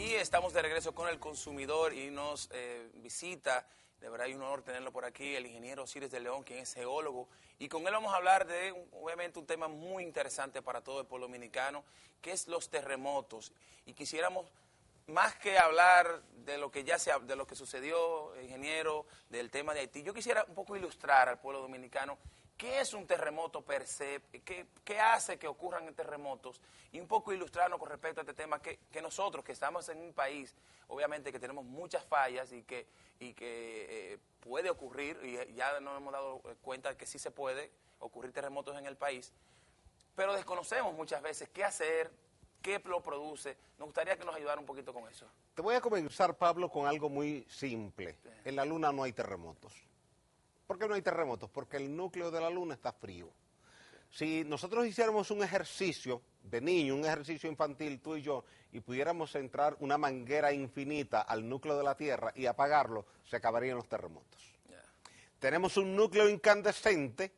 Y estamos de regreso con el consumidor y nos visita, de verdad hay un honor tenerlo por aquí, el ingeniero Osiris de León, quien es geólogo. Y con él vamos a hablar de, obviamente, un tema muy interesante para todo el pueblo dominicano, que es los terremotos. Y quisiéramos, más que hablar de lo que de lo que sucedió, ingeniero, del tema de Haití, yo quisiera un poco ilustrar al pueblo dominicano qué es un terremoto per se, qué hace que ocurran terremotos, y un poco ilustrarnos con respecto a este tema que nosotros, que estamos en un país, obviamente que tenemos muchas fallas y que puede ocurrir, y ya nos hemos dado cuenta de que sí se puede ocurrir terremotos en el país, pero desconocemos muchas veces qué hacer, qué lo produce. Nos gustaría que nos ayudara un poquito con eso. Te voy a comenzar, Pablo, con algo muy simple. En la Luna no hay terremotos. ¿Por qué no hay terremotos? Porque el núcleo de la Luna está frío. Si nosotros hiciéramos un ejercicio de niño, un ejercicio infantil, tú y yo, y pudiéramos entrar una manguera infinita al núcleo de la Tierra y apagarlo, se acabarían los terremotos. Tenemos un núcleo incandescente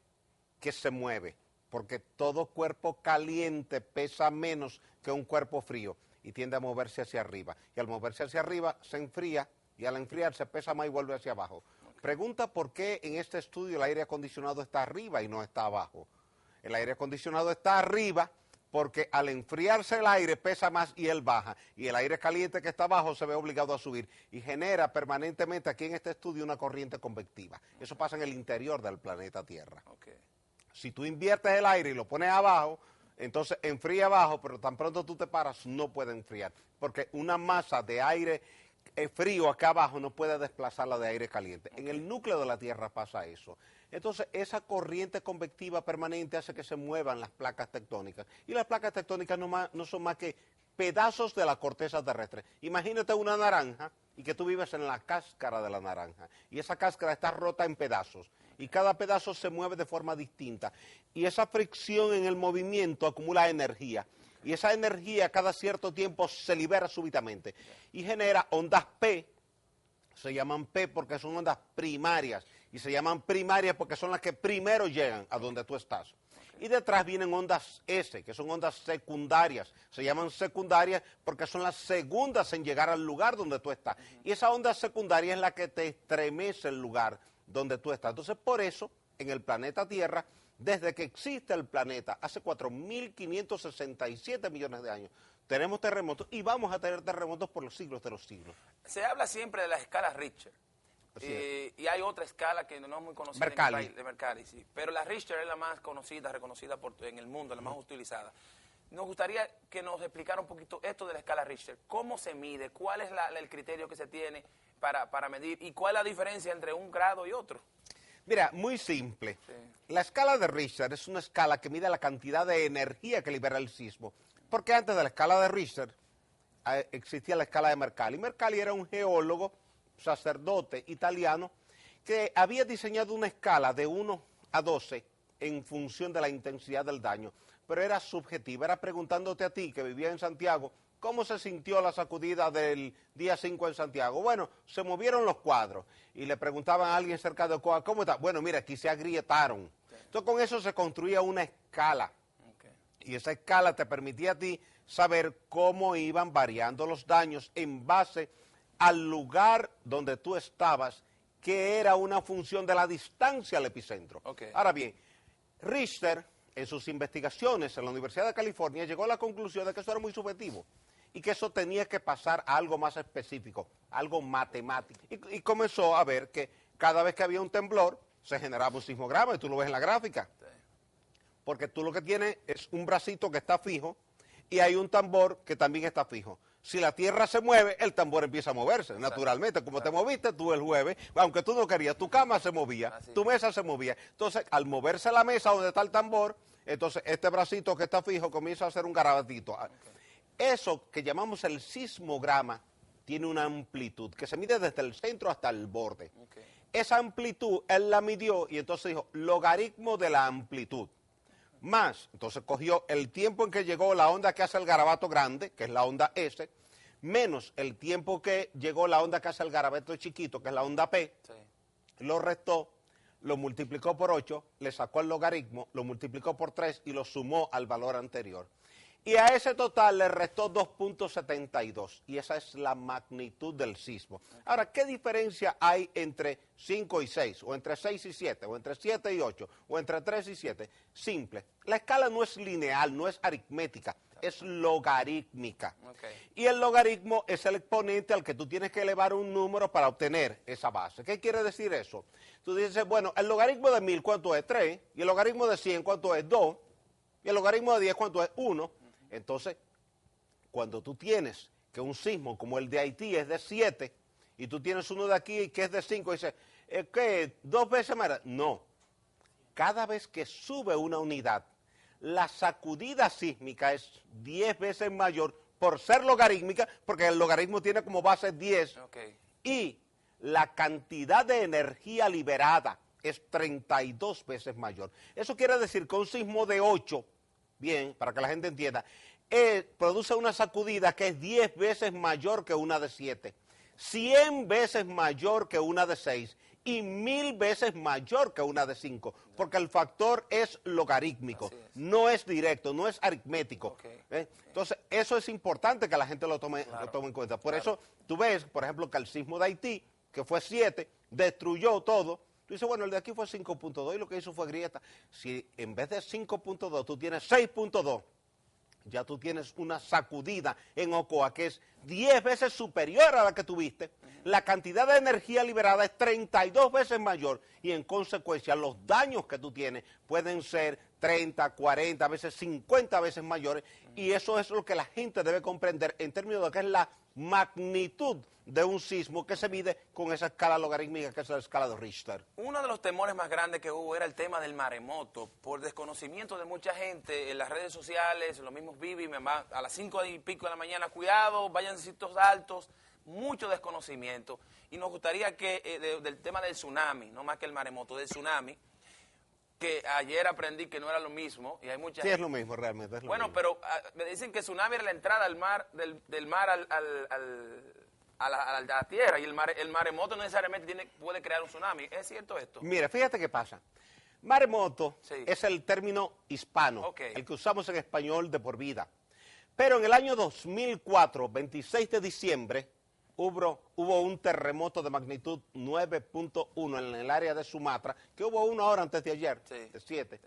que se mueve, porque todo cuerpo caliente pesa menos que un cuerpo frío y tiende a moverse hacia arriba. Y al moverse hacia arriba se enfría, y al enfriarse pesa más y vuelve hacia abajo. Pregunta por qué en este estudio el aire acondicionado está arriba y no está abajo. El aire acondicionado está arriba porque al enfriarse el aire pesa más y él baja. Y el aire caliente que está abajo se ve obligado a subir y genera permanentemente aquí en este estudio una corriente convectiva. Eso pasa en el interior del planeta Tierra. Si tú inviertes el aire y lo pones abajo, entonces enfría abajo, pero tan pronto tú te paras no puede enfriar. Porque una masa de aire frío acá abajo no puede desplazar la de aire caliente. En el núcleo de la Tierra pasa eso. Entonces, esa corriente convectiva permanente hace que se muevan las placas tectónicas. Y las placas tectónicas no son más que pedazos de la corteza terrestre. Imagínate una naranja y que tú vives en la cáscara de la naranja. Y esa cáscara está rota en pedazos. Y cada pedazo se mueve de forma distinta. Y esa fricción en el movimiento acumula energía. Y esa energía cada cierto tiempo se libera súbitamente y genera ondas P. Se llaman P porque son ondas primarias, y se llaman primarias porque son las que primero llegan a donde tú estás. Y detrás vienen ondas S, que son ondas secundarias. Se llaman secundarias porque son las segundas en llegar al lugar donde tú estás. Y esa onda secundaria es la que te estremece el lugar donde tú estás. Entonces, por eso, en el planeta Tierra, desde que existe el planeta, hace 4.567 millones de años, tenemos terremotos y vamos a tener terremotos por los siglos de los siglos. Se habla siempre de la escala Richter. Y hay otra escala que no es muy conocida Mercalli. en el país, de Mercalli, sí. Pero la Richter es la más conocida, reconocida en el mundo, la más utilizada. Nos gustaría que nos explicara un poquito esto de la escala Richter. ¿Cómo se mide? ¿Cuál es el criterio que se tiene para medir? ¿Y cuál es la diferencia entre un grado y otro? Mira, muy simple. Sí. La escala de Richter es una escala que mide la cantidad de energía que libera el sismo. Porque antes de la escala de Richter existía la escala de Mercalli. Mercalli era un geólogo, sacerdote italiano, que había diseñado una escala de 1 a 12 en función de la intensidad del daño. Pero era subjetiva, era preguntándote a ti, que vivías en Santiago, ¿cómo se sintió la sacudida del día 5 en Santiago? Bueno, se movieron los cuadros y le preguntaban a alguien cerca de Ocoa, ¿cómo está? Bueno, mira, aquí se agrietaron. Entonces, con eso se construía una escala. Y esa escala te permitía a ti saber cómo iban variando los daños en base al lugar donde tú estabas, que era una función de la distancia al epicentro. Ahora bien, Richter, en sus investigaciones en la Universidad de California, llegó a la conclusión de que eso era muy subjetivo y que eso tenía que pasar a algo más específico, algo matemático. Y comenzó a ver que cada vez que había un temblor, se generaba un sismograma, y tú lo ves en la gráfica. Porque tú lo que tienes es un bracito que está fijo y hay un tambor que también está fijo. Si la tierra se mueve, el tambor empieza a moverse, naturalmente. Como te moviste tú el jueves, aunque tú no querías, tu cama se movía, tu mesa se movía. Entonces, al moverse la mesa donde está el tambor, entonces este bracito que está fijo comienza a hacer un garabatito. Eso que llamamos el sismograma tiene una amplitud que se mide desde el centro hasta el borde. Esa amplitud él la midió y entonces dijo logaritmo de la amplitud. Más, entonces cogió el tiempo en que llegó la onda que hace el garabato grande, que es la onda S, menos el tiempo que llegó la onda que hace el garabato chiquito, que es la onda P, lo restó, lo multiplicó por 8, le sacó el logaritmo, lo multiplicó por 3 y lo sumó al valor anterior. Y a ese total le restó 2.72, y esa es la magnitud del sismo. Ahora, ¿qué diferencia hay entre 5 y 6, o entre 6 y 7, o entre 7 y 8, o entre 3 y 7? Simple. La escala no es lineal, no es aritmética, es logarítmica. Okay. Y el logaritmo es el exponente al que tú tienes que elevar un número para obtener esa base. ¿Qué quiere decir eso? Tú dices, bueno, el logaritmo de 1000, ¿cuánto es? 3, y el logaritmo de 100, ¿cuánto es? 2, y el logaritmo de 10, ¿cuánto es? 1. Entonces, cuando tú tienes que un sismo como el de Haití es de 7, y tú tienes uno de aquí que es de 5, dices, ¿qué? ¿2 veces más? No. Cada vez que sube una unidad, la sacudida sísmica es 10 veces mayor por ser logarítmica, porque el logaritmo tiene como base 10, Okay. y la cantidad de energía liberada es 32 veces mayor. Eso quiere decir que un sismo de 8, bien, para que la gente entienda, produce una sacudida que es 10 veces mayor que una de 7, 100 veces mayor que una de 6 y 1000 veces mayor que una de 5, porque el factor es logarítmico, no es directo, no es aritmético. Okay. Entonces, eso es importante que la gente lo tome en cuenta. Por eso, tú ves, por ejemplo, que el sismo de Haití, que fue 7, destruyó todo. Tú dices, bueno, el de aquí fue 5.2 y lo que hizo fue grieta. Si en vez de 5.2 tú tienes 6.2, ya tú tienes una sacudida en Ocoa que es 10 veces superior a la que tuviste. La cantidad de energía liberada es 32 veces mayor y en consecuencia los daños que tú tienes pueden ser 30, 40, a veces 50 veces mayores, y eso es lo que la gente debe comprender en términos de lo que es la magnitud de un sismo que se mide con esa escala logarítmica que es la escala de Richter. Uno de los temores más grandes que hubo era el tema del maremoto, por desconocimiento de mucha gente en las redes sociales, los mismos Vivi, a las 5 y pico de la mañana, cuidado, vayan a sitios altos, mucho desconocimiento. Y nos gustaría que del tema del tsunami, no más que el maremoto, del tsunami, que ayer aprendí que no era lo mismo, y hay mucha Sí, gente... es lo mismo, realmente. Es lo bueno, mismo. pero me dicen que tsunami era la entrada al mar, del mar a la tierra, y el maremoto no necesariamente puede crear un tsunami. ¿Es cierto esto? Mira, fíjate qué pasa. Maremoto es el término hispano, el que usamos en español de por vida. Pero en el año 2004, 26 de diciembre, hubo un terremoto de magnitud 9.1 en el área de Sumatra, que hubo una hora antes de ayer, de 7.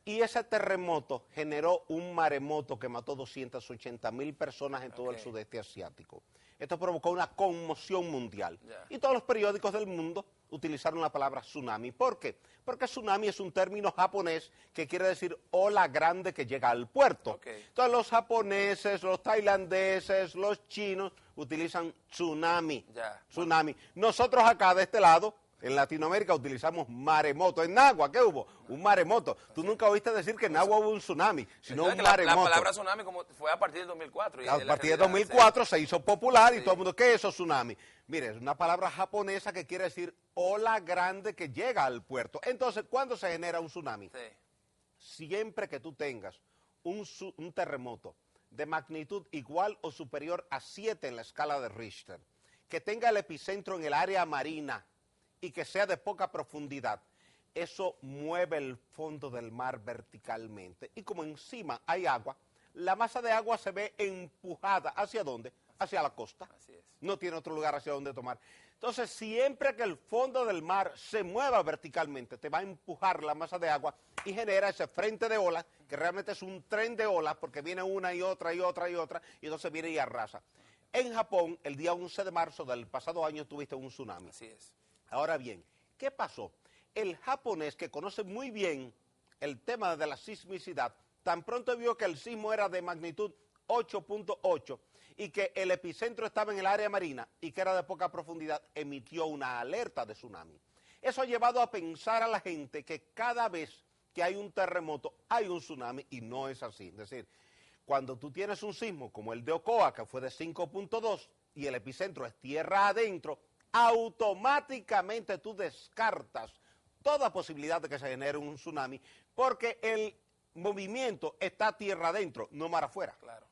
Y ese terremoto generó un maremoto que mató 280,000 personas en todo el sudeste asiático. Esto provocó una conmoción mundial. Y todos los periódicos del mundo utilizaron la palabra tsunami. ¿Por qué? Porque tsunami es un término japonés que quiere decir ola grande que llega al puerto. Entonces los japoneses, los tailandeses, los chinos utilizan tsunami. Tsunami. Nosotros acá de este lado, en Latinoamérica, utilizamos maremoto. En Nagua, ¿qué hubo? Un maremoto. Tú nunca oíste decir que en Nagua hubo un tsunami, sino un maremoto. La palabra tsunami fue a partir de 2004. A partir de 2004 se hizo popular y todo el mundo, ¿qué es eso, tsunami? Mire, es una palabra japonesa que quiere decir ola grande que llega al puerto. Entonces, ¿cuándo se genera un tsunami? Siempre que tú tengas un terremoto de magnitud igual o superior a 7 en la escala de Richter, que tenga el epicentro en el área marina y que sea de poca profundidad, eso mueve el fondo del mar verticalmente. Y como encima hay agua, la masa de agua se ve empujada. ¿Hacia dónde? Hacia la costa. Así es. No tiene otro lugar hacia donde tomar. Entonces, siempre que el fondo del mar se mueva verticalmente, te va a empujar la masa de agua y genera ese frente de olas, que realmente es un tren de olas, porque viene una y otra y otra y otra, y entonces viene y arrasa. En Japón, el día 11 de marzo del pasado año, tuviste un tsunami. Así es. Ahora bien, ¿qué pasó? El japonés, que conoce muy bien el tema de la sismicidad, tan pronto vio que el sismo era de magnitud 8.8 y que el epicentro estaba en el área marina y que era de poca profundidad, emitió una alerta de tsunami. Eso ha llevado a pensar a la gente que cada vez que hay un terremoto hay un tsunami, y no es así. Es decir, cuando tú tienes un sismo como el de Ocoa, que fue de 5.2 y el epicentro es tierra adentro, automáticamente tú descartas toda posibilidad de que se genere un tsunami, porque el movimiento está tierra adentro, no mar afuera. Claro.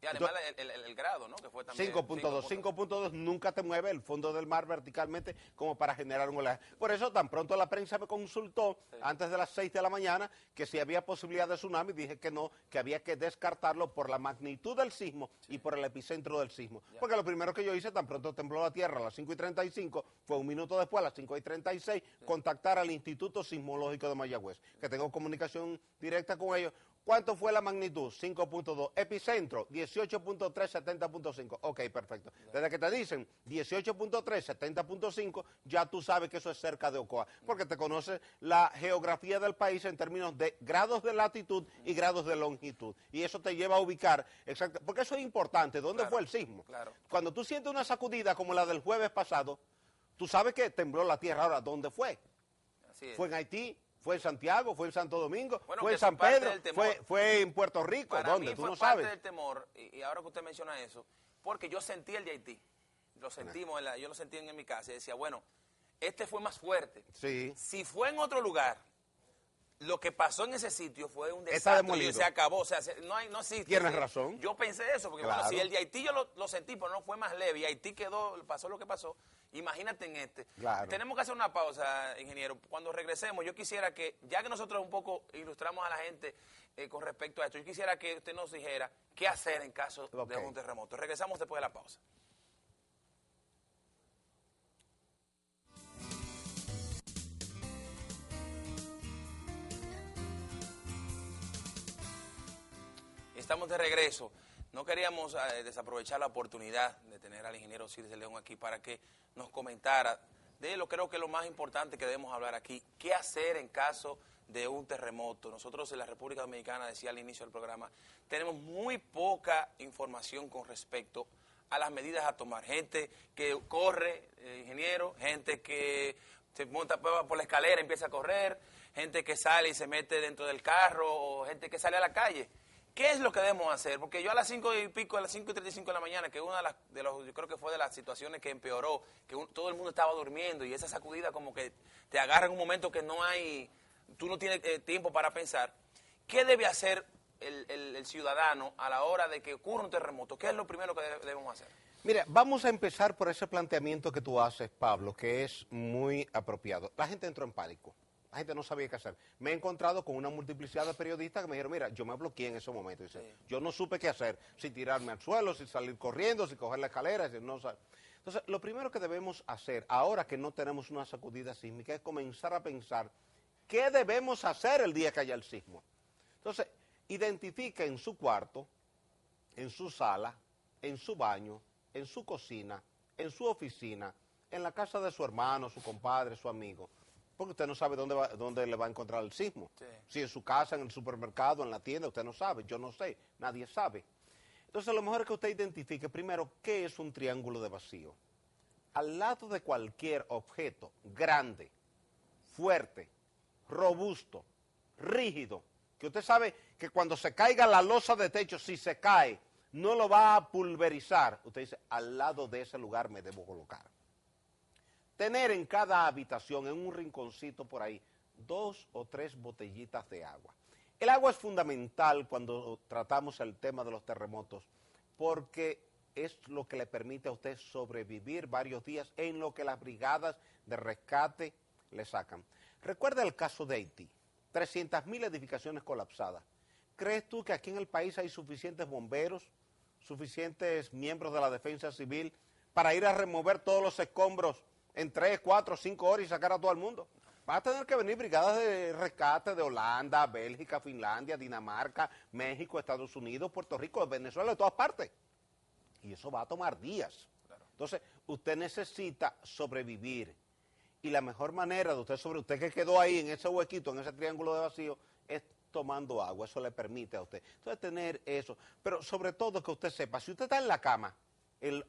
Y además el grado, ¿no? Que fue también 5.2. 5.2 nunca te mueve el fondo del mar verticalmente como para generar un oleaje. Por eso tan pronto la prensa me consultó antes de las 6 de la mañana que si había posibilidad de tsunami, dije que no, que había que descartarlo por la magnitud del sismo y por el epicentro del sismo. Porque lo primero que yo hice, tan pronto tembló la tierra a las 5:35, fue un minuto después, a las 5:36, contactar al Instituto Sismológico de Mayagüez, que tengo comunicación directa con ellos. ¿Cuánto fue la magnitud? 5.2. Epicentro, 18.3, 70.5. Ok, perfecto. Desde que te dicen 18.3, 70.5, ya tú sabes que eso es cerca de Ocoa, porque te conoces la geografía del país en términos de grados de latitud y grados de longitud. Y eso te lleva a ubicar, exacto, porque eso es importante, ¿dónde fue el sismo? Claro. Cuando tú sientes una sacudida como la del jueves pasado, tú sabes que tembló la tierra. Ahora, ¿dónde fue? Así es. ¿Fue en Haití? ¿Fue en Santiago? ¿Fue en Santo Domingo? Bueno, ¿Fue en que San parte Pedro? del temor. ¿Fue en Puerto Rico? Para ¿Dónde? mí Tú fue no parte sabes. del temor, y ahora que usted menciona eso, porque yo sentí el de Haití, lo sentimos, yo lo sentí en mi casa, y decía, bueno, este fue más fuerte. Sí. Si fue en otro lugar, lo que pasó en ese sitio fue un Está desastre, demolido. se acabó, o sea, no existe. Tienes razón. Yo pensé eso, porque Claro. bueno, si el de Haití yo lo sentí, pero no fue más leve, y Haití pasó lo que pasó, imagínate en este. Claro. Tenemos que hacer una pausa, ingeniero. Cuando regresemos, yo quisiera que, ya que nosotros un poco ilustramos a la gente con respecto a esto, yo quisiera que usted nos dijera qué hacer en caso de un terremoto. Regresamos después de la pausa. Estamos de regreso. No queríamos desaprovechar la oportunidad de tener al ingeniero Osiris de León aquí para que nos comentara de lo creo que es lo más importante que debemos hablar aquí. ¿Qué hacer en caso de un terremoto? Nosotros en la República Dominicana, decía al inicio del programa, tenemos muy poca información con respecto a las medidas a tomar. Gente que corre, ingeniero, gente que se monta por la escalera y empieza a correr, gente que sale y se mete dentro del carro, o gente que sale a la calle. ¿Qué es lo que debemos hacer? Porque yo a las 5 y pico, a las 5:35 de la mañana, que una yo creo que fue de las situaciones que empeoró, que todo el mundo estaba durmiendo y esa sacudida como que te agarra en un momento que tú no tienes tiempo para pensar. ¿Qué debe hacer el ciudadano a la hora de que ocurra un terremoto? ¿Qué es lo primero que debemos hacer? Mira, vamos a empezar por ese planteamiento que tú haces, Pablo, que es muy apropiado. La gente entró en pánico. La gente no sabía qué hacer. Me he encontrado con una multiplicidad de periodistas que me dijeron, mira, yo me bloqueé en ese momento. Dice, sí. Yo no supe qué hacer, si tirarme al suelo, si salir corriendo, si coger la escalera. Si no sabe. Entonces, lo primero que debemos hacer, ahora que no tenemos una sacudida sísmica, es comenzar a pensar qué debemos hacer el día que haya el sismo. Entonces, identifique en su cuarto, en su sala, en su baño, en su cocina, en su oficina, en la casa de su hermano, su compadre, su amigo, porque usted no sabe dónde le va a encontrar el sismo. Sí. Si en su casa, en el supermercado, en la tienda, usted no sabe, yo no sé, nadie sabe. Entonces, lo mejor es que usted identifique primero qué es un triángulo de vacío. Al lado de cualquier objeto grande, fuerte, robusto, rígido, que usted sabe que cuando se caiga la losa de techo, si se cae, no lo va a pulverizar, usted dice, al lado de ese lugar me debo colocar. Tener en cada habitación, en un rinconcito por ahí, 2 o 3 botellitas de agua. El agua es fundamental cuando tratamos el tema de los terremotos, porque es lo que le permite a usted sobrevivir varios días en lo que las brigadas de rescate le sacan. Recuerda el caso de Haití, 300.000 edificaciones colapsadas. ¿Crees tú que aquí en el país hay suficientes bomberos, suficientes miembros de la defensa civil para ir a remover todos los escombros en 3, 4, 5 horas y sacar a todo el mundo? Va a tener que venir brigadas de rescate de Holanda, Bélgica, Finlandia, Dinamarca, México, Estados Unidos, Puerto Rico, Venezuela, de todas partes. Y eso va a tomar días. Claro. Entonces, usted necesita sobrevivir. Y la mejor manera de usted que quedó ahí en ese huequito, en ese triángulo de vacío, es tomando agua. Eso le permite a usted. Entonces, tener eso. Pero sobre todo que usted sepa, si usted está en la cama,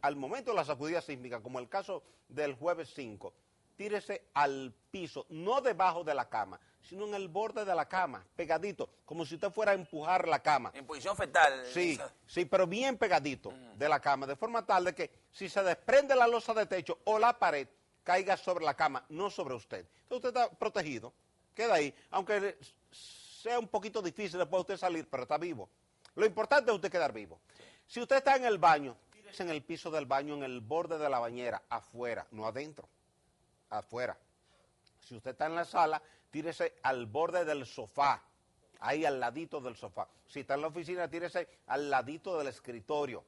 al momento de la sacudida sísmica, como el caso del jueves 5, tírese al piso, no debajo de la cama, sino en el borde de la cama, pegadito, como si usted fuera a empujar la cama. En posición fetal. Sí, sí, pero bien pegadito de la cama, de forma tal de que si se desprende la losa de techo o la pared, caiga sobre la cama, no sobre usted. Entonces usted está protegido, queda ahí, aunque sea un poquito difícil después de usted salir, pero está vivo. Lo importante es usted quedar vivo. Si usted está en el baño, tírese en el piso del baño, en el borde de la bañera, afuera, no adentro, afuera. Si usted está en la sala, tírese al borde del sofá, ahí al ladito del sofá. Si está en la oficina, tírese al ladito del escritorio.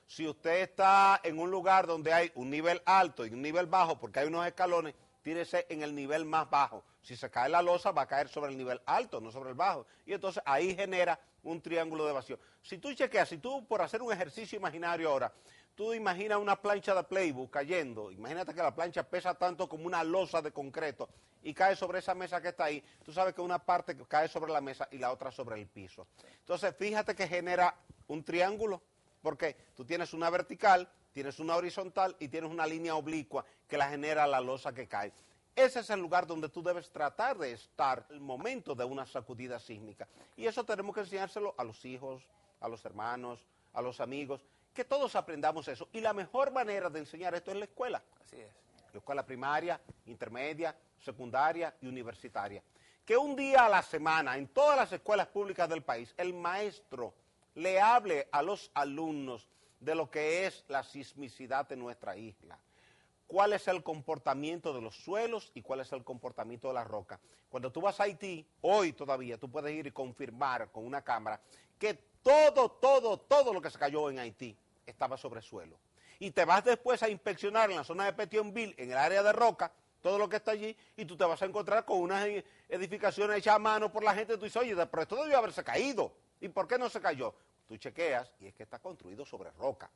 Si usted está en un lugar donde hay un nivel alto y un nivel bajo, porque hay unos escalones, tírese en el nivel más bajo. Si se cae la losa, va a caer sobre el nivel alto, no sobre el bajo. Y entonces ahí genera un triángulo de vacío. Si tú chequeas, si tú por hacer un ejercicio imaginario ahora, tú imaginas una plancha de Playbook cayendo, imagínate que la plancha pesa tanto como una losa de concreto y cae sobre esa mesa que está ahí, tú sabes que una parte cae sobre la mesa y la otra sobre el piso. Entonces fíjate que genera un triángulo, porque tú tienes una vertical, tienes una horizontal y tienes una línea oblicua que la genera la losa que cae. Ese es el lugar donde tú debes tratar de estar el momento de una sacudida sísmica. Y eso tenemos que enseñárselo a los hijos, a los hermanos, a los amigos, que todos aprendamos eso. Y la mejor manera de enseñar esto es la escuela. Así es. La escuela primaria, intermedia, secundaria y universitaria. Que un día a la semana, en todas las escuelas públicas del país, el maestro le hable a los alumnos de lo que es la sismicidad de nuestra isla. Cuál es el comportamiento de los suelos y cuál es el comportamiento de la roca. Cuando tú vas a Haití, hoy todavía, tú puedes ir y confirmar con una cámara que todo lo que se cayó en Haití estaba sobre suelo. Y te vas después a inspeccionar en la zona de Petionville, en el área de roca, todo lo que está allí, y tú te vas a encontrar con unas edificaciones hechas a mano por la gente, y tú dices, oye, pero esto debió haberse caído. ¿Y por qué no se cayó? Tú chequeas y es que está construido sobre roca.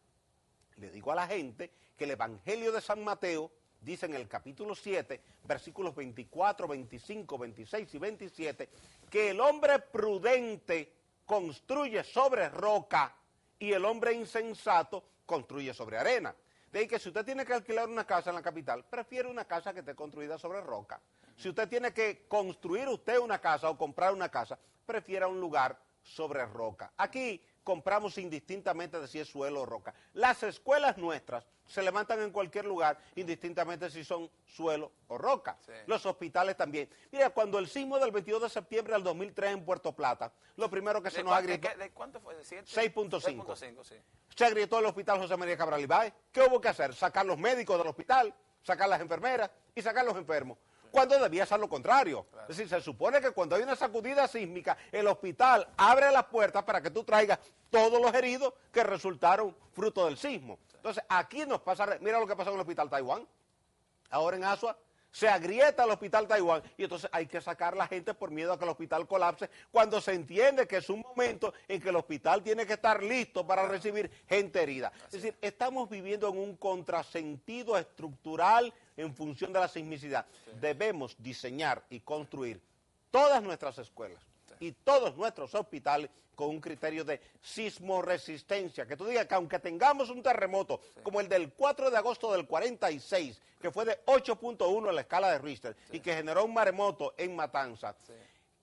Le digo a la gente que el Evangelio de San Mateo dice en el capítulo 7, versículos 24, 25, 26 y 27, que el hombre prudente construye sobre roca y el hombre insensato construye sobre arena. De ahí que si usted tiene que alquilar una casa en la capital, prefiere una casa que esté construida sobre roca. Si usted tiene que construir usted una casa o comprar una casa, prefiera un lugar sobre roca. Aquí compramos indistintamente de si es suelo o roca. Las escuelas nuestras se levantan en cualquier lugar, indistintamente si son suelo o roca. Sí. Los hospitales también. Mira, cuando el sismo del 22 de septiembre del 2003 en Puerto Plata, lo primero que se nos agrietó... ¿De cuánto fue? 6.5. Sí. Se agrietó el hospital José María Cabral Ibáez. ¿Qué hubo que hacer? Sacar los médicos del hospital, sacar las enfermeras y sacar los enfermos. Cuando debía ser lo contrario. Claro. Es decir, se supone que cuando hay una sacudida sísmica, el hospital abre las puertas para que tú traigas todos los heridos que resultaron fruto del sismo. Entonces, aquí nos pasa, mira lo que pasó en el hospital Taiwán, ahora en Asua, se agrieta el hospital Taiwán y entonces hay que sacar a la gente por miedo a que el hospital colapse, cuando se entiende que es un momento en que el hospital tiene que estar listo para recibir gente herida. Es decir, estamos viviendo en un contrasentido estructural en función de la sismicidad. Debemos diseñar y construir todas nuestras escuelas y todos nuestros hospitales con un criterio de sismoresistencia, que tú digas que aunque tengamos un terremoto como el del 4 de agosto del 46, que fue de 8.1 en la escala de Richter y que generó un maremoto en Matanzas,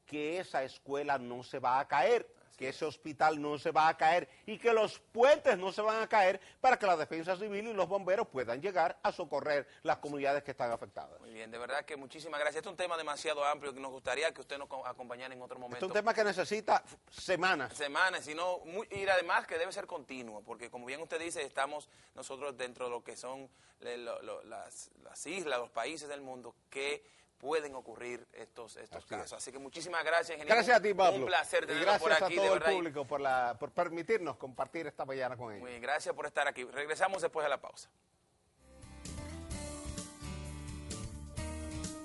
que esa escuela no se va a caer, que ese hospital no se va a caer y que los puentes no se van a caer para que la defensa civil y los bomberos puedan llegar a socorrer las comunidades que están afectadas. Muy bien, de verdad que muchísimas gracias. Este es un tema demasiado amplio que nos gustaría que usted nos acompañara en otro momento. Este es un tema que necesita semanas. Semanas, sino y además que debe ser continuo, porque como bien usted dice, estamos nosotros dentro de lo que son las islas, los países del mundo que pueden ocurrir estos casos. Así que muchísimas gracias, ingeniero. Gracias a ti, Pablo. Un placer tenerlo gracias por aquí. A todo el público por permitirnos compartir esta mañana con ellos. Muy bien, gracias por estar aquí. Regresamos después de la pausa.